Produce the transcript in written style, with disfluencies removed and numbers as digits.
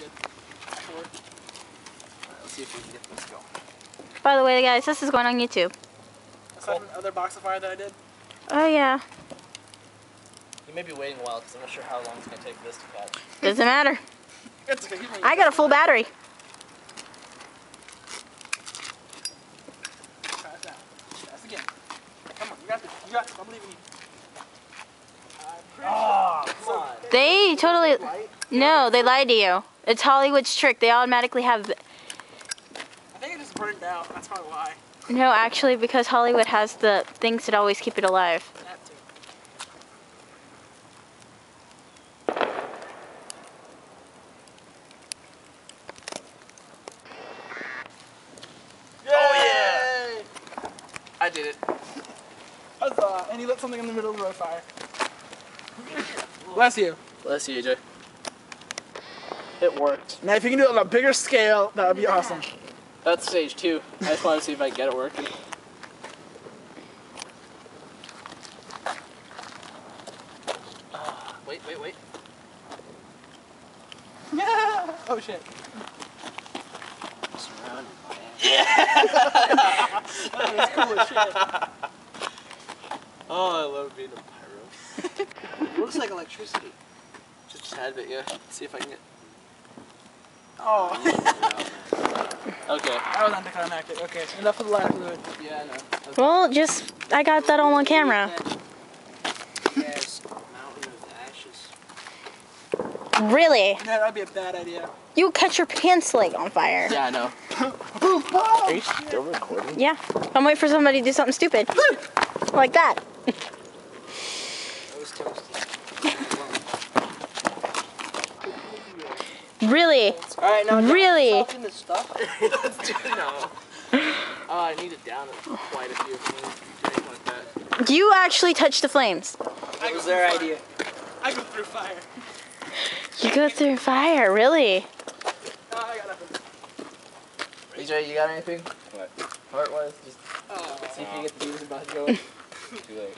good. That should work. Alright, let's see if we can get this going. By the way, guys, this is going on YouTube. Aside from the other box of fire that I did. Oh, yeah. You may be waiting a while because I'm not sure how long it's going to take for this to catch. Doesn't matter. It's okay. I got a full battery. Try it down. Try this again. Come on, you got this. You got this. I'm leaving you. Oh, come on. They totally... No, they lied to you. It's Hollywood's trick. They automatically have... I think it just burned out. That's probably why. No, actually, because Hollywood has the things that always keep it alive. That too. Yay! Oh, yeah! I did it. Huzzah! And he lit something in the middle of the road fire. Bless you. Bless you, AJ. It worked. Now, if you can do it on a bigger scale, that would be awesome. That's stage 2. I just want to see if I can get it working. Wait. Yeah! Oh shit. Surrounded by it. Yeah! That was cool as shit. Oh, I love being a pyro. It looks like electricity. Just a tad bit, yeah. Let's see if I can get... Oh. Okay. That was anticlimactic. Okay, so enough of the lighter fluid. Yeah, I know. Well, I got that all on camera. Yes, mountain of ashes. Really? Yeah, that would be a bad idea. You catch your pants leg on fire. Yeah, I know. Are you still recording? Yeah. I'm waiting for somebody to do something stupid. Like that. That was toasty. Really? Alright, now really? in the stuff. Let's do it now. Oh, I need it down quite a few things like that. You actually touched the flames. That was their idea. I go through fire. You go through fire, really? Oh, I got nothing. EJ, you got anything? What? Heart-wise? Just see if you get the bees about to go. Too late.